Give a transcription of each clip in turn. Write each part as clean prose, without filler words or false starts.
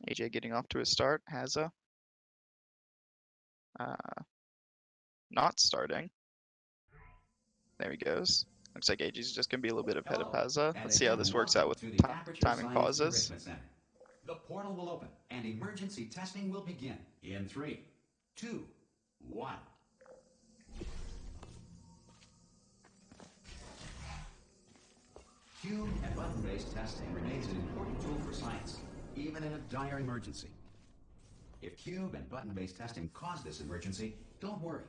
AJ getting off to a start. Hazza. Not starting. There he goes. Looks like AJ's just going to be a little bit ahead of Hazza. Let's see how this works out with timing pauses. Center. The portal will open and emergency testing will begin in 3, 2, 1. Cube and button-based testing remains an important tool for science, even in a dire emergency. If cube and button-based testing caused this emergency, don't worry.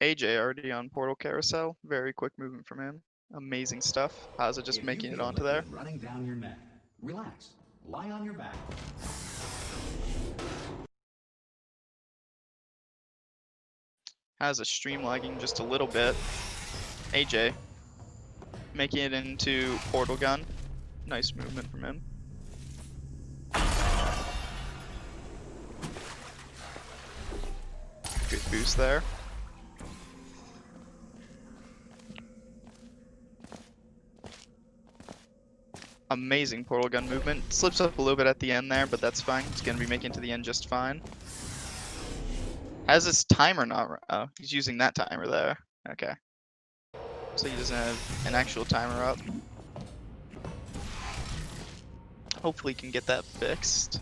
AJ already on Portal Carousel. Very quick movement from him. Amazing stuff. Hazza just If you making it feel onto there. liquid running down your neck, relax. Lie on your back. Hazza stream lagging just a little bit. AJ making it into Portal Gun. Nice movement from him. Good boost there. Amazing Portal Gun movement. Slips up a little bit at the end there, but that's fine. He's going to be making it to the end just fine. Has this timer not... Oh, he's using that timer there. Okay. So he doesn't have an actual timer up. Hopefully he can get that fixed.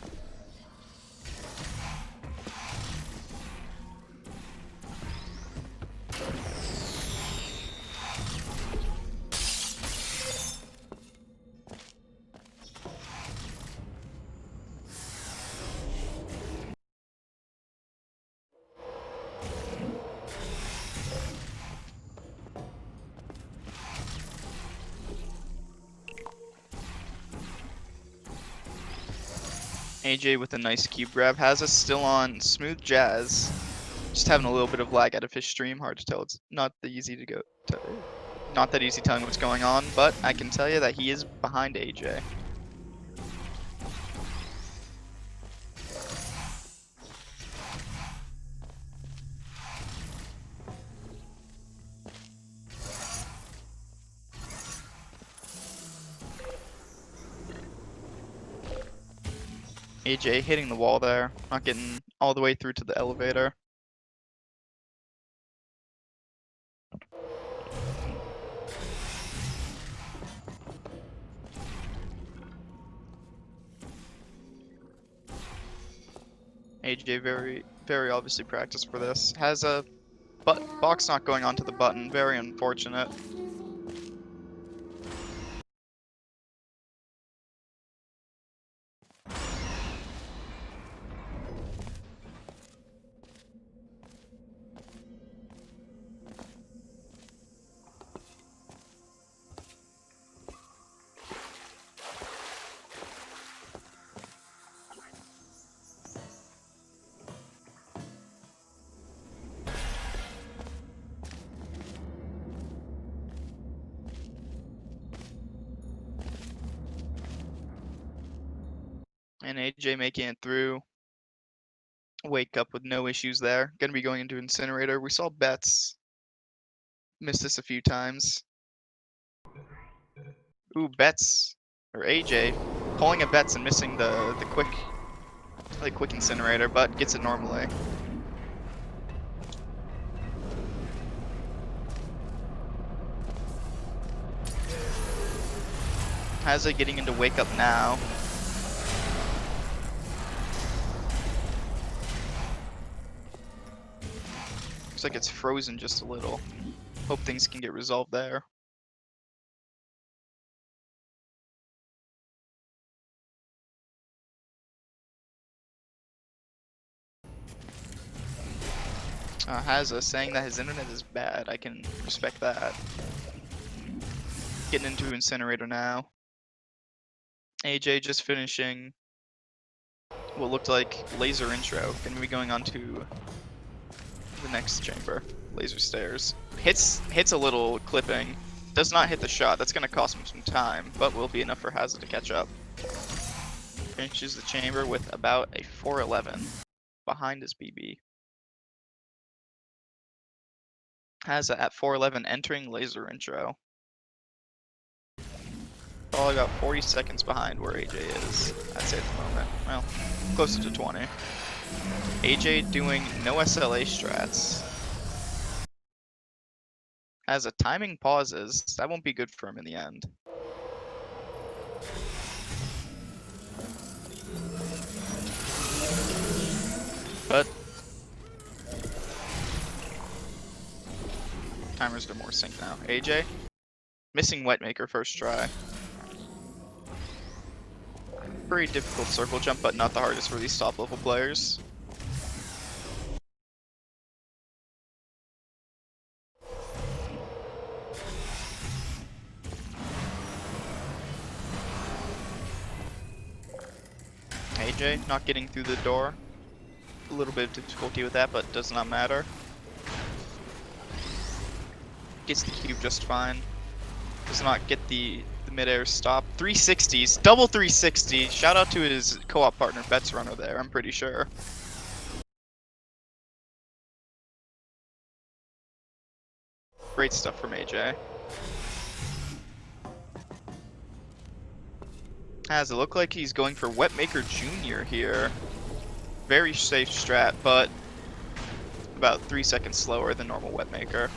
AJ with a nice cube grab. Has us still on smooth jazz. Just having a little bit of lag out of his stream. Hard to tell. It's not that easy to go. Not that easy telling what's going on, but I can tell you that he is behind AJ. AJ hitting the wall there, not getting all the way through to the elevator. AJ very obviously practiced for this. Has a box not going onto the button, very unfortunate. And AJ making it through. Wake up with no issues there. Gonna be going into Incinerator. We saw Betts miss this a few times. Ooh, Betts or AJ pulling a Betts and missing the quick Incinerator, but gets it normally. Hazza getting into wake up now. Looks like it's frozen just a little. Hope things can get resolved there. Hazza saying that his internet is bad. I can respect that. Getting into Incinerator now. AJ just finishing what looked like laser intro. Gonna be going on to the next chamber. Laser stairs. Hits a little clipping. Does not hit the shot. That's gonna cost him some time, but will be enough for Hazza to catch up. Finishes the chamber with about a 411 behind his BB. Hazza at 411 entering laser intro. Probably about 40 seconds behind where AJ is, I'd say at the moment. Well, closer to 20. AJ doing no SLA strats. As a timing pauses, that won't be good for him in the end. But timers are more sync now. AJ missing Wetmaker first try. Pretty difficult circle jump, but not the hardest for these top level players. AJ not getting through the door. A little bit of difficulty with that, but does not matter. Gets the cube just fine. Does not get the mid-air stop. 360s, double 360. Shout out to his co-op partner, Bets Runner there, I'm pretty sure. Great stuff from AJ. Has it look like he's going for Wetmaker Jr. here. Very safe strat, but about 3 seconds slower than normal Wetmaker.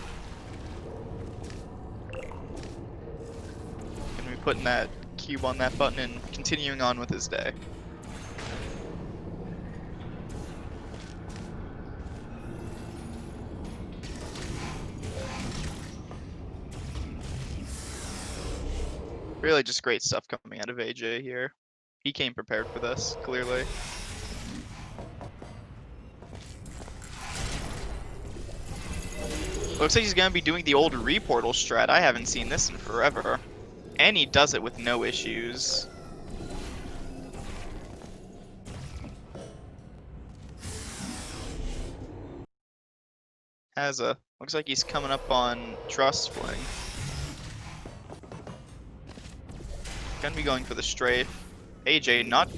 Gonna be putting that cube on that button and continuing on with his day. Really just great stuff coming out of AJ here. He came prepared for this, clearly. Looks like he's gonna be doing the old reportal strat. I haven't seen this in forever. And he does it with no issues. Hazza. Looks like he's coming up on Trust Fling. Gonna be going for the strafe. AJ not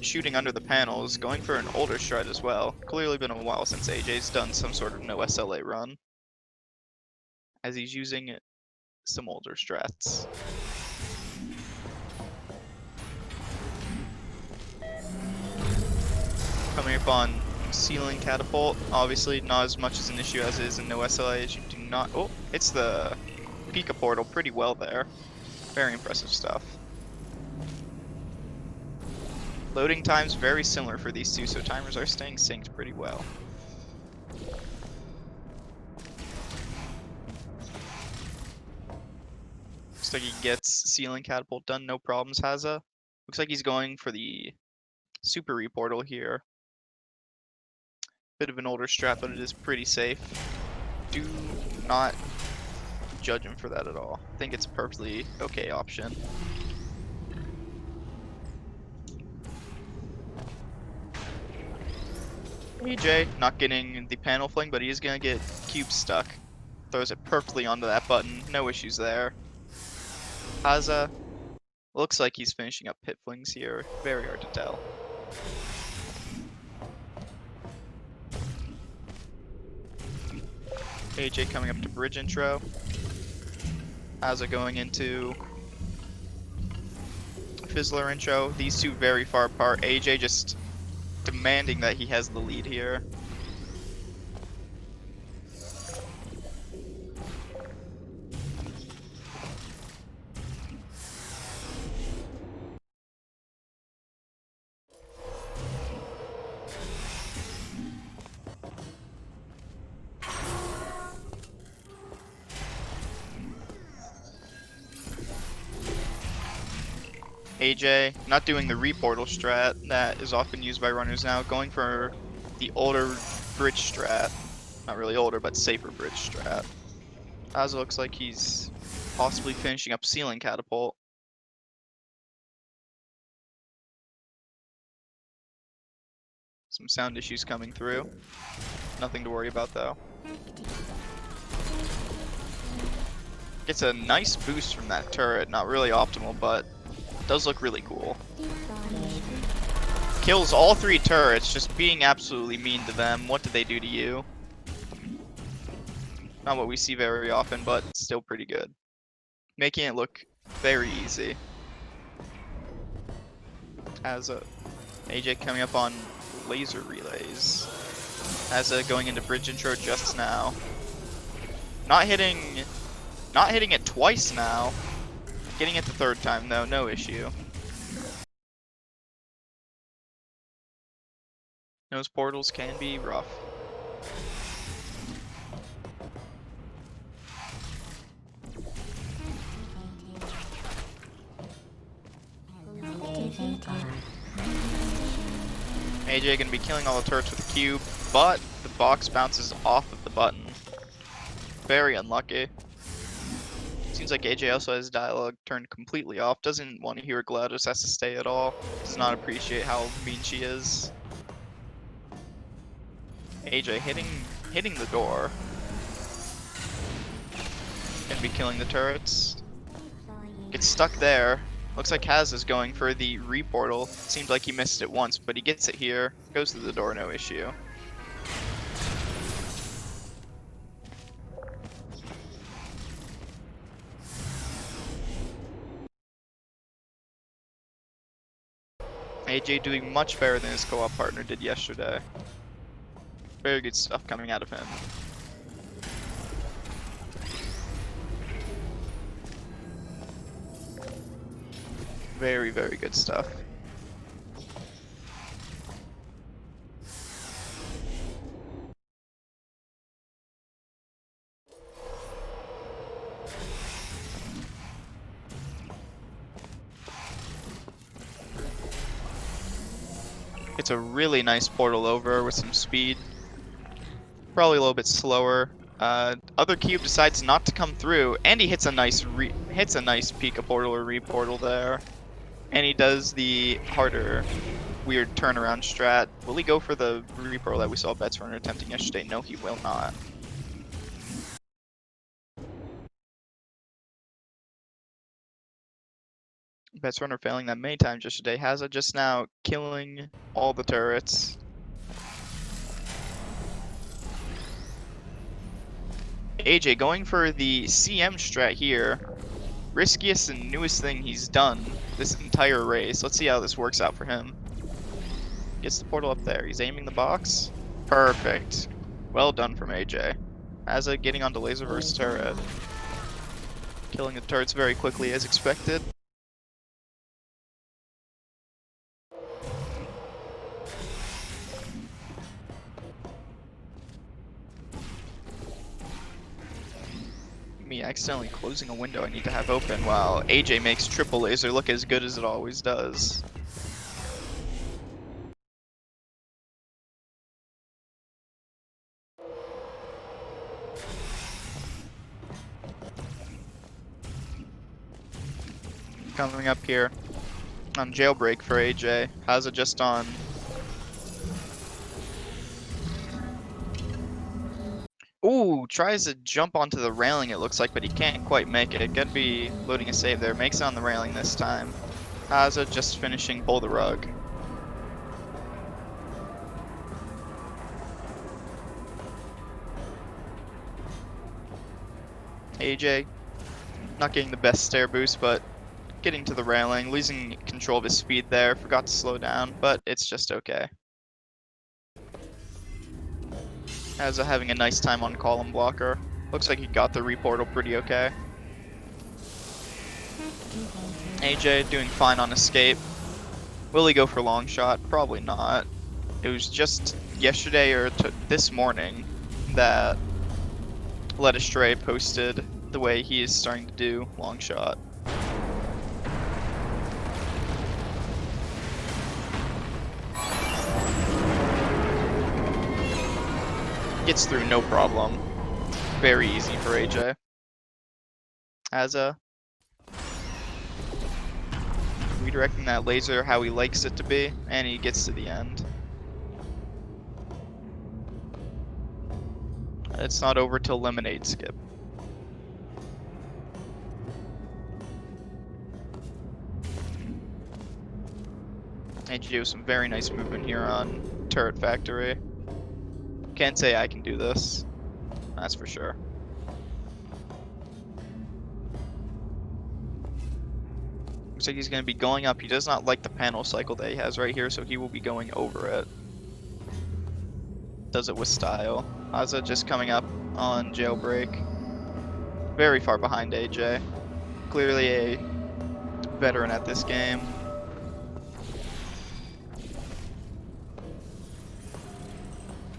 shooting under the panels, going for an older strat as well. Clearly been a while since AJ's done some sort of no SLA run, as he's using some older strats. Coming up on ceiling catapult, obviously not as much as an issue as it is in no SLA, as you do not. Oh, it's the Pika portal pretty well there. Very impressive stuff. Loading times very similar for these two, so timers are staying synced pretty well. Looks like he gets ceiling catapult done, no problems, Hazza. Looks like he's going for the super reportal here. Bit of an older strat, but it is pretty safe. Do not judge him for that at all. I think it's a perfectly okay option. AJ not getting the panel fling, but he is gonna get cube stuck. Throws it perfectly onto that button, no issues there. Hazza looks like he's finishing up pit flings here. Very hard to tell. AJ coming up to bridge intro. Hazza going into Fizzler intro. These two very far apart. AJ just demanding that he has the lead here. AJ not doing the reportal strat that is often used by runners now, going for the older bridge strat. Not really older, but safer bridge strat. Hazza looks like he's possibly finishing up ceiling catapult. Some sound issues coming through. Nothing to worry about though. Gets a nice boost from that turret. Not really optimal, but does look really cool. Kills all 3 turrets, just being absolutely mean to them. What did they do to you? Not what we see very often, but still pretty good. making it look very easy. Hazza, AJ coming up on laser relays. Hazza going into bridge intro just now. Not hitting it twice now. Getting it the third time though, no issue. Those portals can be rough. AJ gonna be killing all the turrets with a cube, but the box bounces off of the button. Very unlucky. Seems like AJ also has dialogue turned completely off. Doesn't want to hear GLaDOS, has to stay at all. Does not appreciate how mean she is. AJ hitting the door. Gonna be killing the turrets. Gets stuck there. Looks like Hazza is going for the reportal. Seems like he missed it once, but he gets it here. Goes through the door, no issue. AJ doing much better than his co-op partner did yesterday. Very good stuff coming out of him. Very, very good stuff. It's a really nice portal over with some speed. Probably a little bit slower. Other cube decides not to come through, and he hits a nice Pika portal or reportal there. And he does the harder, weird turnaround strat. Will he go for the reportal that we saw Betsrunner attempting yesterday? No, he will not. Betsrunner failing that many times yesterday. Hazza just now killing all the turrets. AJ going for the CM strat here. Riskiest and newest thing he's done this entire race. Let's see how this works out for him. Gets the portal up there. He's aiming the box. Perfect. Well done from AJ. Hazza getting onto Laserverse turret. Killing the turrets very quickly as expected. Me accidentally closing a window I need to have open while AJ makes triple laser look as good as it always does. Coming up here on jailbreak for AJ. Hazza just on. Ooh, tries to jump onto the railing it looks like, but he can't quite make it. Gotta be loading a save there. Makes it on the railing this time. Hazza just finishing pull the rug. AJ not getting the best stair boost, but getting to the railing, losing control of his speed there. Forgot to slow down, but it's just okay. Hazza having a nice time on column blocker. Looks like he got the reportal pretty okay. AJ doing fine on escape. Will he go for long shot? Probably not. It was just yesterday or this morning that Let Astray posted the way he is starting to do long shot. Gets through no problem. Very easy for AJ. Hazza redirecting that laser how he likes it to be, and he gets to the end. It's not over till lemonade skip. AJ with some very nice movement here on Turret Factory. Can't say I can do this. That's for sure. Looks like he's going to be going up. He does not like the panel cycle that he has right here, so he will be going over it. Does it with style. Hazza just coming up on jailbreak. Very far behind AJ. Clearly a veteran at this game.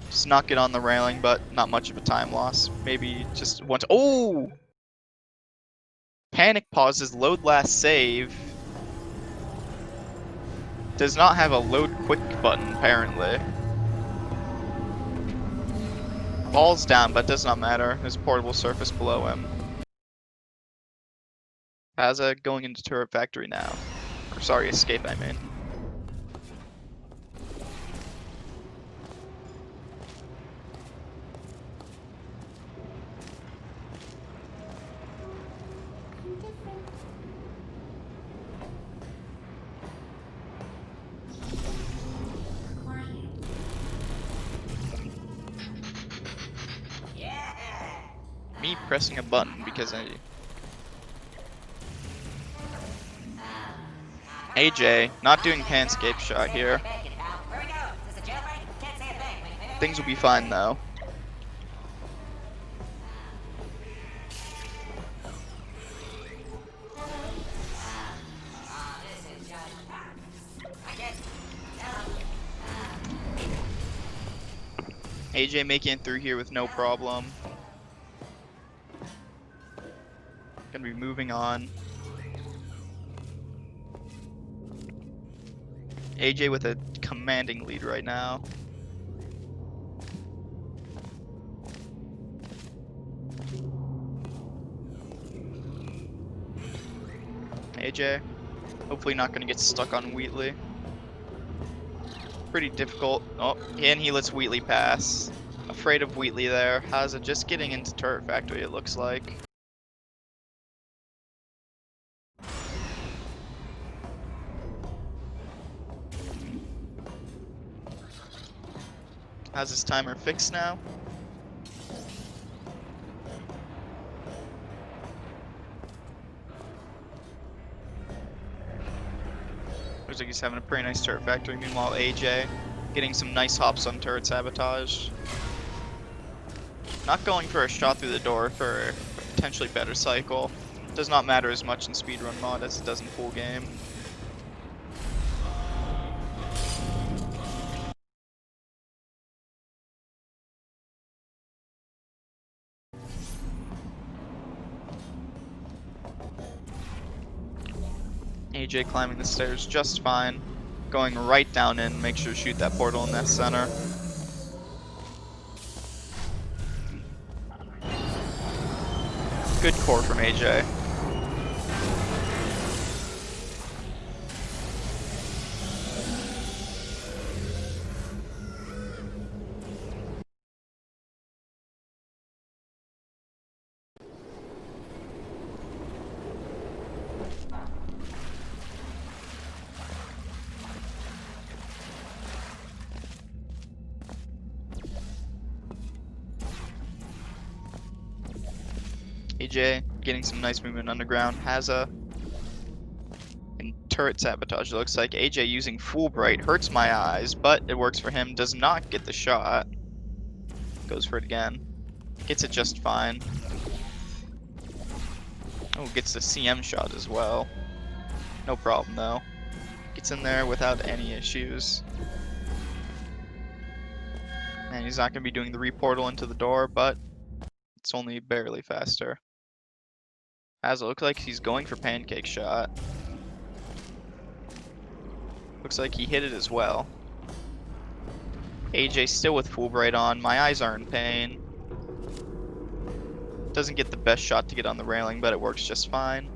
Just not get on the railing, but not much of a time loss. Maybe just once. Oh! Panic pauses, load last save. Does not have a load quick button, apparently. Falls down, but does not matter. There's a portable surface below him. Hazza going into turret factory now. Or sorry, escape, I mean. Me pressing a button because AJ not doing panscape shot here. Things will be fine though. AJ making it through here with no problem. Gonna be moving on. AJ with a commanding lead right now. AJ, hopefully not gonna get stuck on Wheatley. Pretty difficult. Oh, and he lets Wheatley pass. Afraid of Wheatley there. Hazza just getting into turret factory, it looks like. Has his timer fixed now? Looks like he's having a pretty nice turret factory. Meanwhile, AJ getting some nice hops on turret sabotage. Not going for a shot through the door for a potentially better cycle. Does not matter as much in speedrun mod as it does in full game. AJ climbing the stairs just fine. Going right down in, make sure to shoot that portal in that center. Good core from AJ. AJ getting some nice movement underground. Hazza in turret sabotage, it looks like. AJ using Fulbright hurts my eyes, but it works for him. Does not get the shot. Goes for it again. Gets it just fine. Oh, gets the CM shot as well. No problem though. Gets in there without any issues. And he's not going to be doing the reportal into the door, but it's only barely faster. As it looks like he's going for pancake shot. Looks like he hit it as well. AJ still with Fulbright on. My eyes are in pain. Doesn't get the best shot to get on the railing, but it works just fine.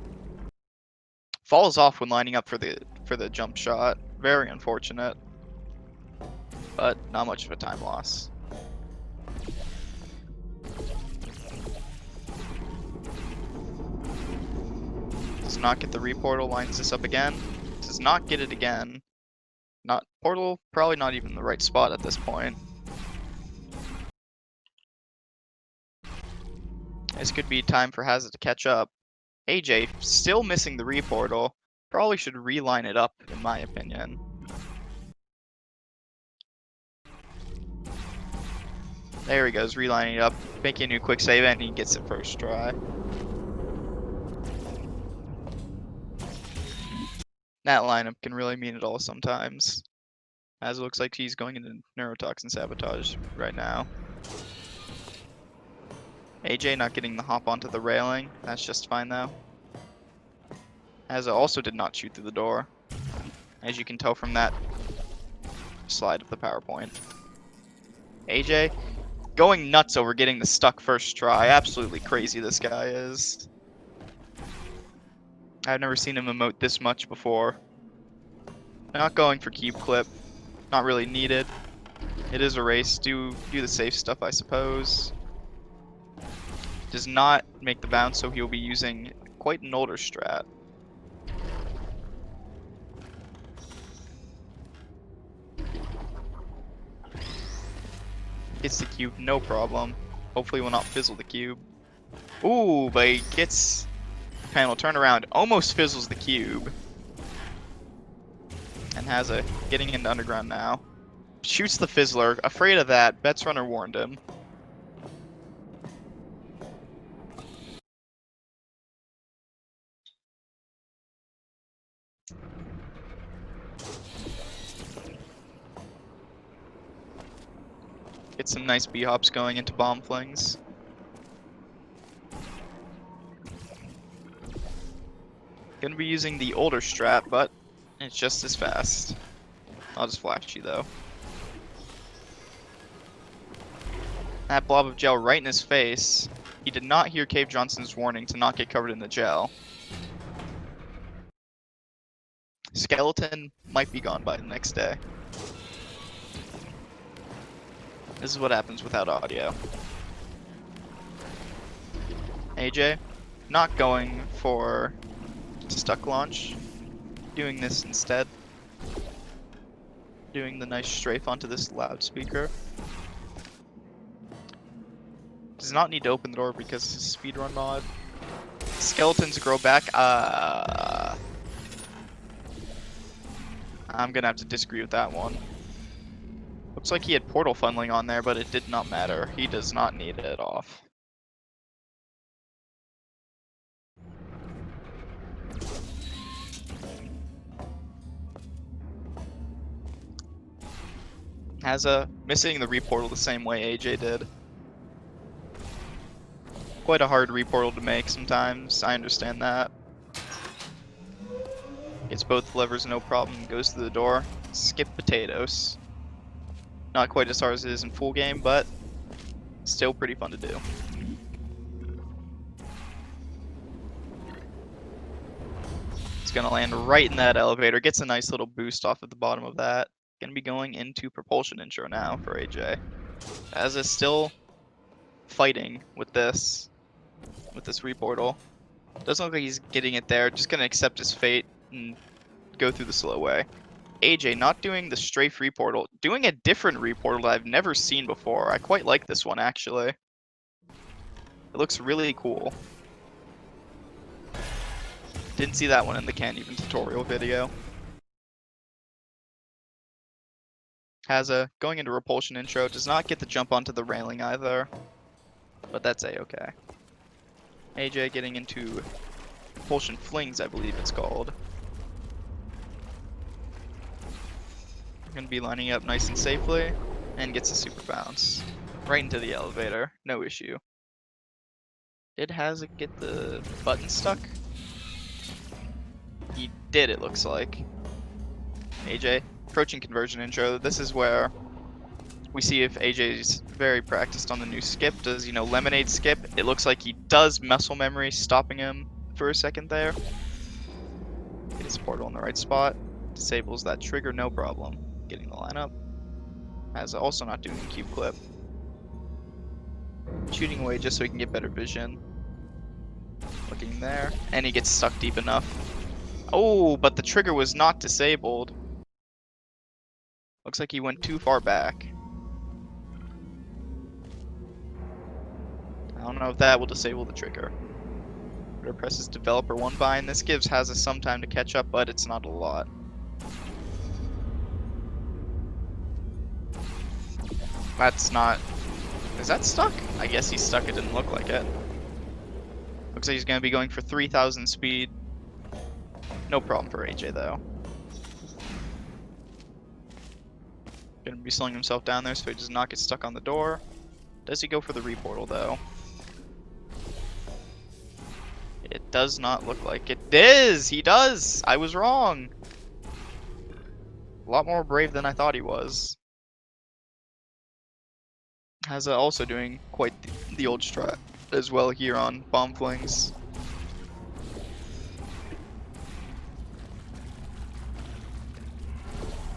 Falls off when lining up for the jump shot. Very unfortunate. But not much of a time loss. Does not get the reportal, lines this up again. Does not get it again. Not portal, probably not even the right spot at this point. This could be time for Hazza to catch up. AJ still missing the reportal. Probably should reline it up, in my opinion. There he goes, relining it up, making a new quick save, and he gets it first try. That lineup can really mean it all sometimes. As it looks like he's going into neurotoxin sabotage right now. AJ not getting the hop onto the railing. That's just fine though. Hazza also did not shoot through the door, as you can tell from that slide of the PowerPoint. AJ going nuts over getting the stuck first try. Absolutely crazy this guy is. I've never seen him emote this much before. Not going for cube clip. Not really needed. It is a race. Do the safe stuff, I suppose. Does not make the bounce, so he'll be using quite an older strat. Gets the cube, no problem. Hopefully will not fizzle the cube. Ooh, but he gets panel turnaround, almost fizzles the cube. And Hazza getting into underground now. Shoots the fizzler, afraid of that. Bets runner warned him. Get some nice B-hops going into bomb flings. Gonna be using the older strat, but it's just as fast. I'll just flash you though. That blob of gel right in his face. He did not hear Cave Johnson's warning to not get covered in the gel. Skeleton might be gone by the next day. This is what happens without audio. AJ, not going for stuck launch. Doing this instead. Doing the nice strafe onto this loudspeaker. Does not need to open the door because it's a speedrun mod. Skeletons grow back. I'm gonna have to disagree with that one. Looks like he had portal funneling on there, but it did not matter. He does not need it off. Hazza missing the reportal the same way AJ did. Quite a hard reportal to make sometimes, I understand that. Gets both levers no problem, goes through the door. Skip potatoes. Not quite as hard as it is in full game, but still pretty fun to do. It's gonna land right in that elevator, gets a nice little boost off at the bottom of that. Gonna be going into propulsion intro now for AJ. As is still fighting with this reportal. Doesn't look like he's getting it there, just gonna accept his fate and go through the slow way. AJ not doing the strafe reportal, doing a different reportal that I've never seen before. I quite like this one actually. It looks really cool. Didn't see that one in the Can't Even tutorial video. Hazza going into repulsion intro, does not get the jump onto the railing either, but that's a-okay. AJ getting into propulsion flings, I believe it's called. Gonna be lining up nice and safely, and gets a super bounce. Right into the elevator, no issue. Did Hazza get the button stuck? He did, it looks like. AJ, approaching conversion intro. This is where we see if AJ's very practiced on the new skip. Does, lemonade skip? It looks like he does muscle memory, stopping him for a second there. Get his portal in the right spot. Disables that trigger, no problem. Getting the lineup. Hazza also not doing the cube clip. Shooting away just so he can get better vision. Looking there. And he gets stuck deep enough. Oh, but the trigger was not disabled. Looks like he went too far back. I don't know if that will disable the trigger. Or presses developer 1 by, and this gives Hazza some time to catch up, but it's not a lot. That's not... Is that stuck? I guess he's stuck. It didn't look like it. Looks like he's going to be going for 3,000 speed. No problem for AJ, though. Going to be slowing himself down there so he does not get stuck on the door. Does he go for the reportal, though? It does not look like it is. He does. I was wrong. A lot more brave than I thought he was. Hazza also doing quite the old strat as well here on bomb flings.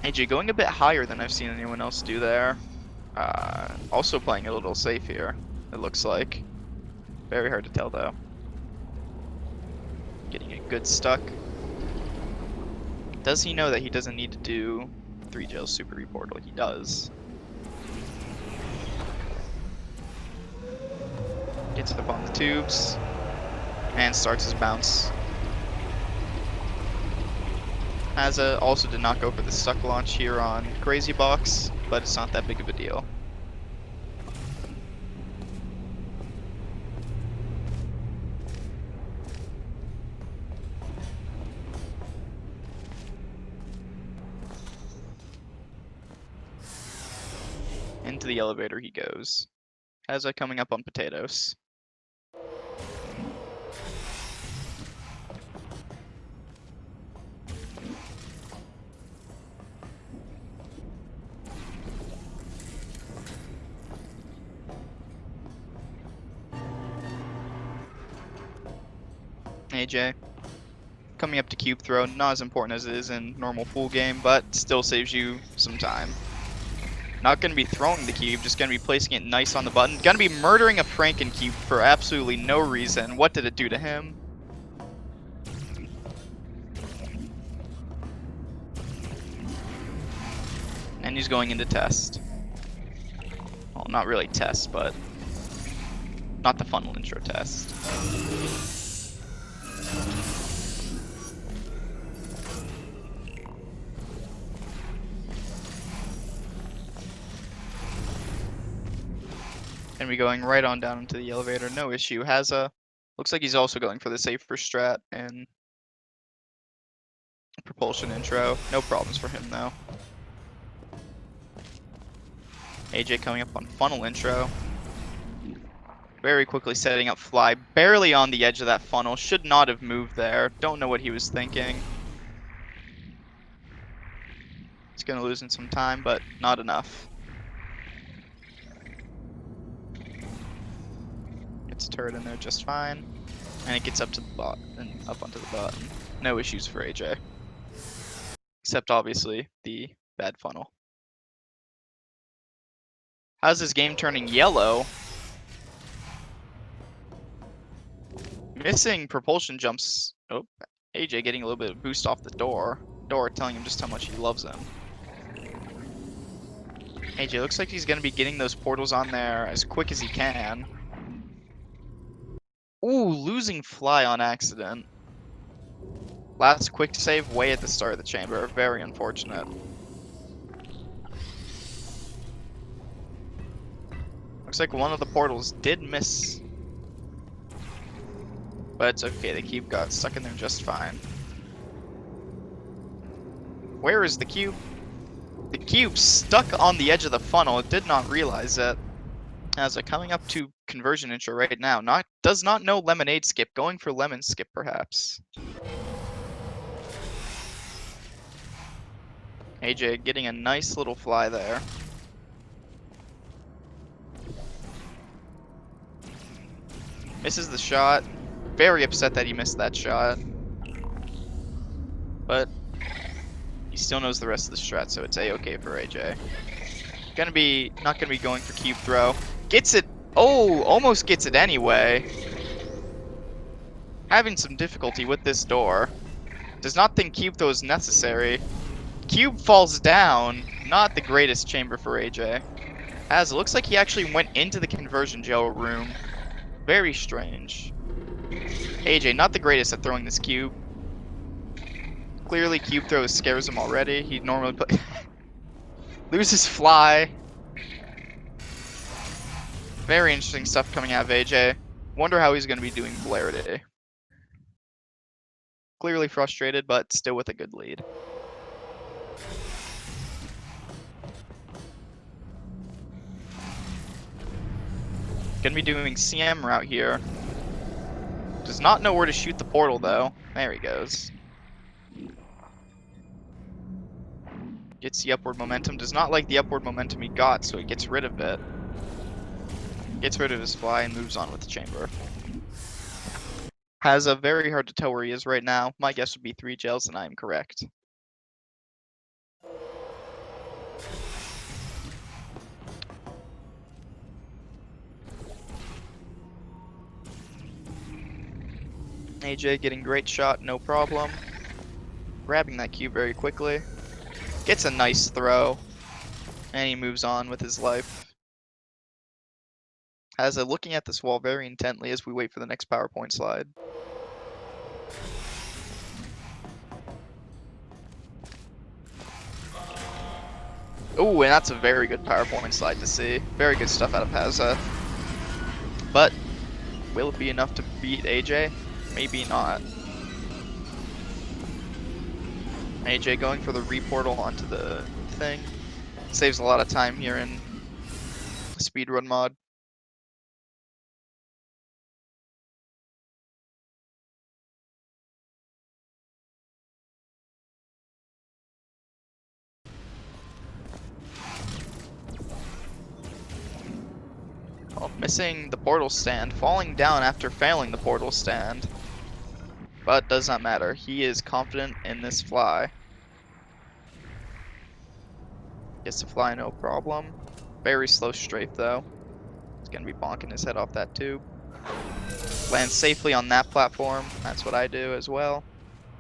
AJ going a bit higher than I've seen anyone else do there. Also playing a little safe here, it looks like. Very hard to tell though. Getting a good stuck. Does he know that he doesn't need to do 3 jails super reportal? He does. Gets up on the tubes and starts his bounce. Hazza also did not go for the stuck launch here on Crazy Box, but it's not that big of a deal. Into the elevator he goes. Hazza coming up on potatoes. AJ coming up to cube throw, not as important as it is in normal full game, but still saves you some time. Not going to be throwing the cube, just going to be placing it nice on the button. Going to be murdering a Franken-cube for absolutely no reason. What did it do to him? And he's going into test. Well, not really test, but not the funnel intro test. And we going right on down into the elevator, no issue. Hazza looks like he's also going for the safer strat and propulsion intro. No problems for him though. AJ coming up on funnel intro. Very quickly setting up fly, barely on the edge of that funnel. Should not have moved there. Don't know what he was thinking. He's gonna lose in some time, but not enough. Gets a turret in there just fine, and it gets up to the bot and up onto the button. No issues for AJ, except obviously the bad funnel. How's this game turning yellow? Missing propulsion jumps. Oh, AJ getting a little bit of boost off the door. Door telling him just how much he loves him. AJ looks like he's gonna be getting those portals on there as quick as he can. Ooh, losing fly on accident. Last quick save way at the start of the chamber. Very unfortunate. Looks like one of the portals did miss. But it's okay, the cube got stuck in there just fine. Where is the cube? The cube stuck on the edge of the funnel. It did not realize it. As coming up to conversion intro right now. Does not know lemonade skip. Going for lemon skip perhaps. AJ getting a nice little fly there. Misses the shot. Very upset that he missed that shot. But he still knows the rest of the strat, so it's a-okay for AJ. Not gonna be going for cube throw. Gets it. Oh, almost gets it anyway. Having some difficulty with this door. Does not think cube throw is necessary. Cube falls down. Not the greatest chamber for AJ. As it looks like he actually went into the conversion gel room. Very strange. AJ, not the greatest at throwing this cube. Clearly, cube throw scares him already. He normally play loses fly. Very interesting stuff coming out of AJ. Wonder how he's going to be doing Blair today. Clearly frustrated, but still with a good lead. Gonna be doing CM route here. Does not know where to shoot the portal though. There he goes. Gets the upward momentum. Does not like the upward momentum he got, so he gets rid of it. Gets rid of his fly and moves on with the chamber. Hazza very hard to tell where he is right now. My guess would be 3 gels, and I am correct. AJ getting great shot, no problem. Grabbing that cube very quickly. Gets a nice throw. And he moves on with his life. Hazza looking at this wall very intently as we wait for the next PowerPoint slide. Oh, and that's a very good PowerPoint slide to see. Very good stuff out of Hazza. But will it be enough to beat AJ? Maybe not. AJ going for the reportal onto the thing. Saves a lot of time here in the speedrun mod. Oh, missing the portal stand, falling down after failing the portal stand. But does not matter. He is confident in this fly. Gets to fly no problem. Very slow strafe though. He's gonna be bonking his head off that tube. Lands safely on that platform. That's what I do as well.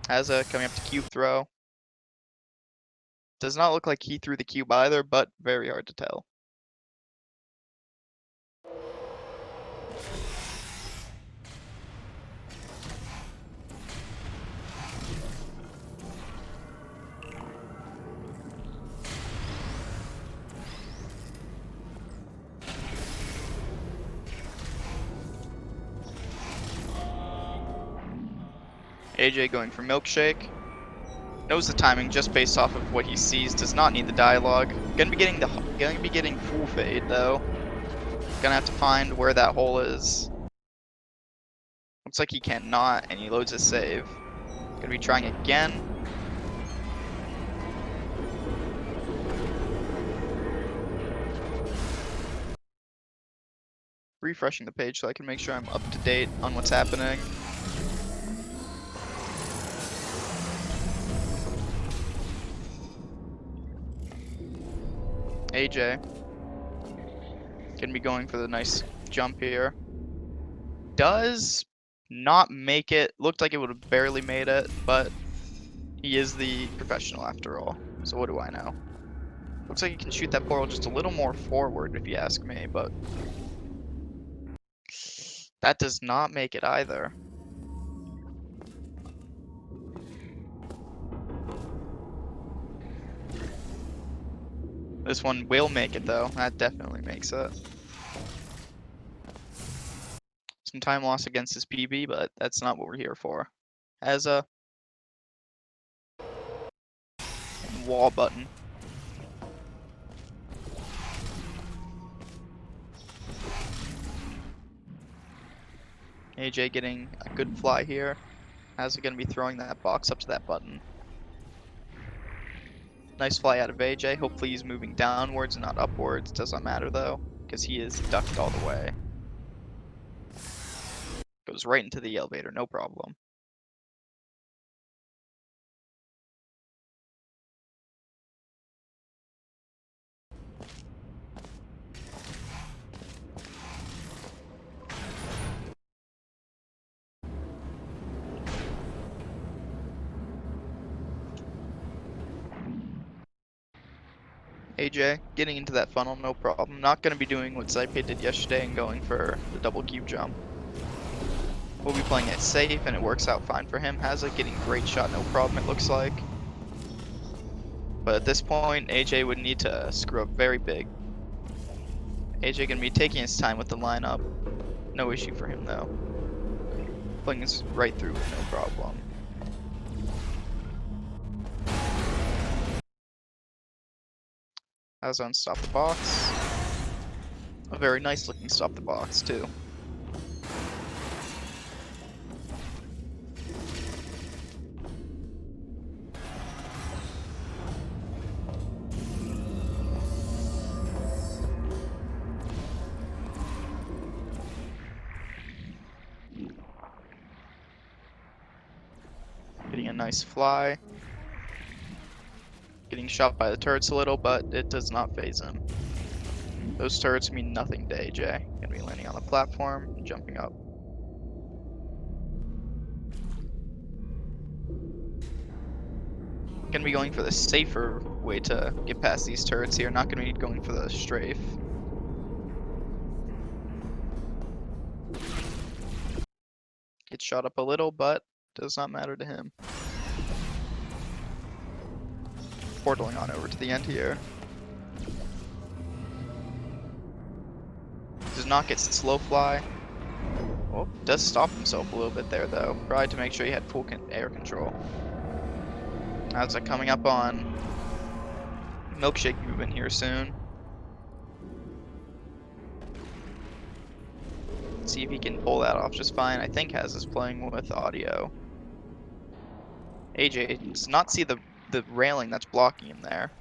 Hazza coming up to cube throw. Does not look like he threw the cube either, but very hard to tell. AJ going for milkshake. Knows the timing just based off of what he sees. Does not need the dialogue. Gonna be getting full fade though. Gonna have to find where that hole is. Looks like he cannot, and he loads his save. Gonna be trying again. Refreshing the page so I can make sure I'm up to date on what's happening. AJ gonna be going for the nice jump here. Does not make it. Looked like it would have barely made it, but he is the professional after all. So what do I know? Looks like he can shoot that portal just a little more forward if you ask me, but that does not make it either. This one will make it though. That definitely makes it. Some time loss against his PB, but that's not what we're here for. Hazza. Wall button. AJ getting a good fly here. Hazza gonna be throwing that box up to that button. Nice fly out of AJ. Hopefully he's moving downwards and not upwards. Doesn't matter though, because he is ducked all the way. Goes right into the elevator, no problem. AJ getting into that funnel, no problem. Not going to be doing what Zype did yesterday and going for the double cube jump. We'll be playing it safe, and it works out fine for him. Hazza getting great shot, no problem, it looks like. But at this point, AJ would need to screw up very big. AJ gonna be taking his time with the lineup. No issue for him, though. Playing this right through, no problem. Hazza on stop the box. A very nice looking stop the box, too. Getting a nice fly. Getting shot by the turrets a little, but it does not phase him. Those turrets mean nothing to AJ. Gonna be landing on the platform and jumping up. Gonna be going for the safer way to get past these turrets here. Not gonna be going for the strafe. Gets shot up a little, but does not matter to him. Portaling on over to the end here. Does not get slow fly. Oh, does stop himself a little bit there though. Probably to make sure he had full air control. Hazza coming up on milkshake movement here soon. See if he can pull that off just fine. I think Hazza's playing with audio. AJ does not see the railing that's blocking him there.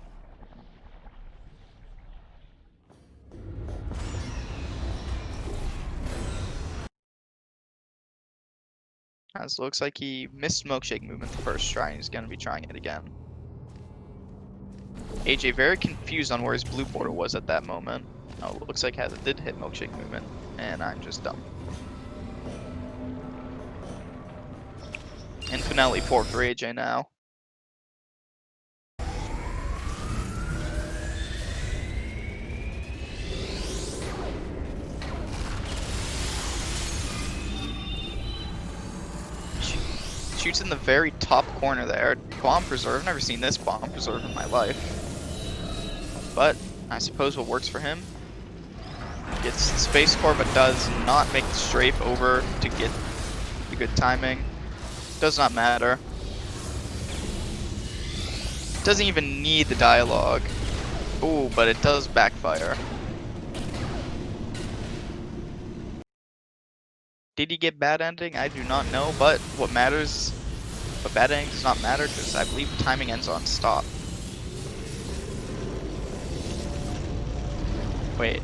As looks like he missed milkshake movement the first try and he's gonna be trying it again. AJ very confused on where his blue portal was at that moment. Oh, looks like Hazza did hit milkshake movement, and I'm just dumb. And finale 4 for AJ now. Shoots in the very top corner there. Bomb preserve. Never seen this bomb preserve in my life. But I suppose what works for him. Gets space core, but does not make the strafe over to get the good timing. Does not matter. Doesn't even need the dialogue. Ooh, but it does backfire. Did he get bad ending? I do not know, but what matters, but bad ending does not matter because I believe timing ends on stop. Wait.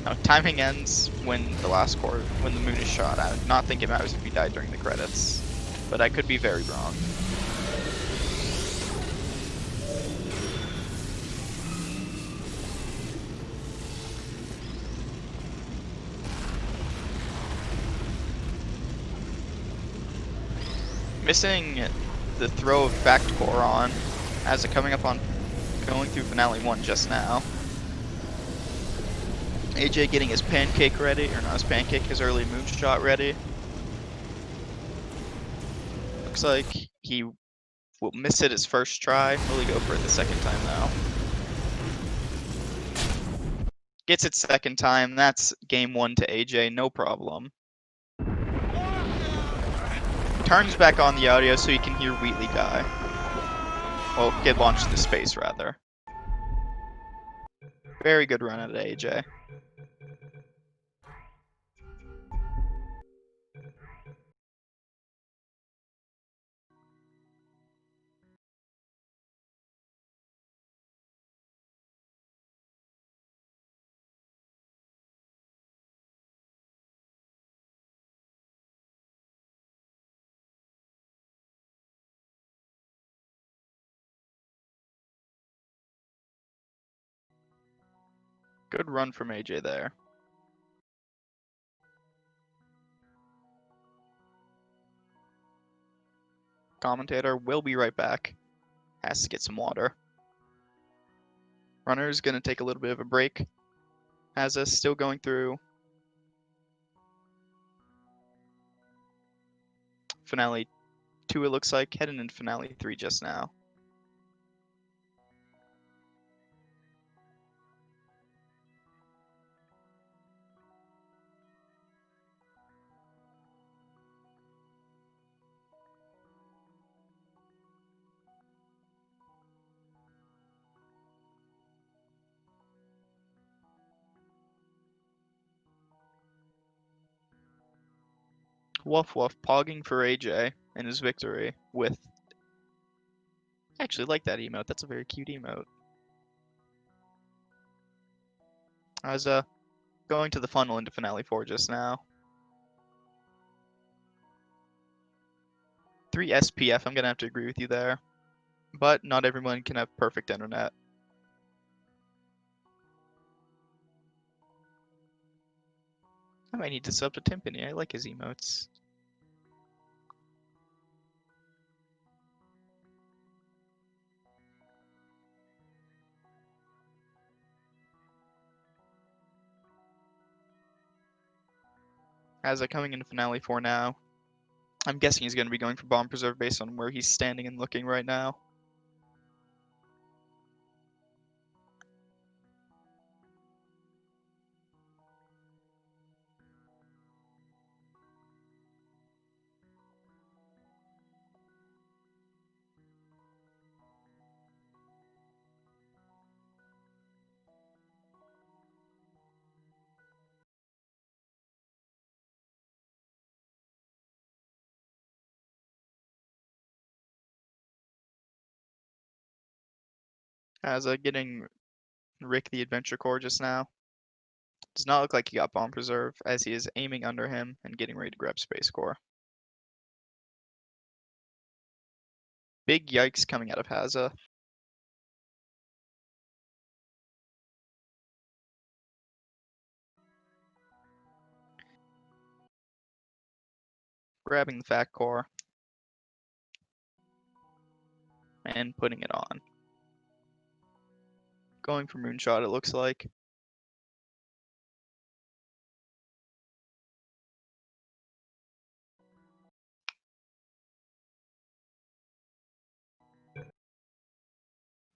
No, timing ends when the last core, when the moon is shot. I do not think it matters if he died during the credits, but I could be very wrong. Missing the throw of fact core on as it coming up on going through finale 1 just now. AJ getting his pancake ready, or not his pancake, his early moonshot ready. Looks like he will miss it his first try. Will he go for it the second time now? Gets it second time. That's game 1 to AJ, no problem. Turns back on the audio so you can hear Wheatley die. Well, get launched into space, rather. Very good run at AJ. Good run from AJ there. Commentator will be right back. Has to get some water. Runner's gonna take a little bit of a break. Hazza still going through. Finale 2, it looks like, heading into Finale 3 just now. Woof woof, pogging for AJ and his victory with... I actually like that emote. That's a very cute emote. I was going to the funnel into Finale 4 just now. 3 SPF, I'm gonna have to agree with you there. But not everyone can have perfect internet. I might need to sub to Timpani. I like his emotes. Hazza coming into Finale 4 now. I'm guessing he's going to be going for Bomb Preserve based on where he's standing and looking right now. Hazza getting Rick the Adventure Core just now. Does not look like he got Bomb Preserve, as he is aiming under him and getting ready to grab Space Core. Big yikes coming out of Hazza. Grabbing the Fat Core. And putting it on. Going for Moonshot, it looks like.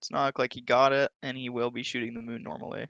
Does not look like he got it, and he will be shooting the moon normally.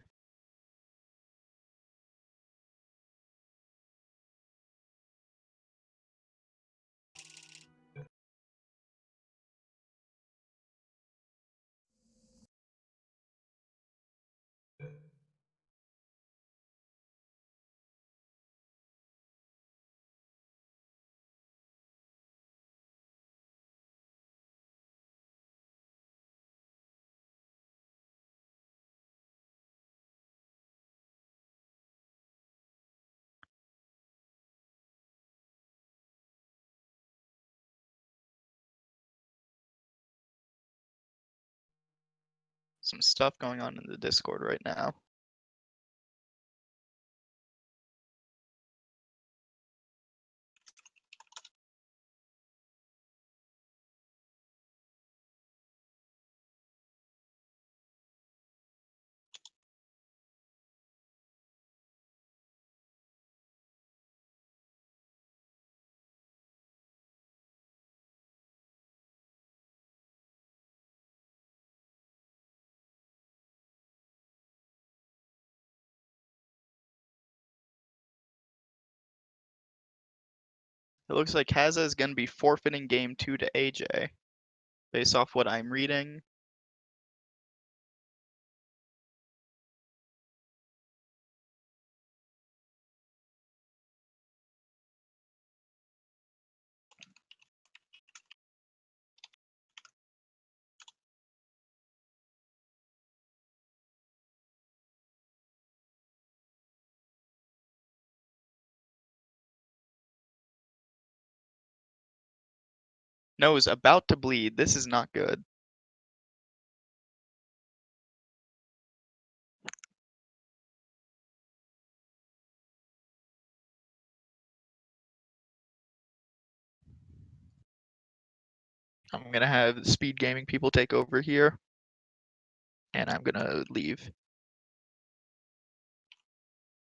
Some stuff going on in the Discord right now. It looks like Hazza is going to be forfeiting game 2 to AJ, based off what I'm reading. Nose about to bleed. This is not good. I'm going to have SpeedGaming people take over here, and I'm going to leave.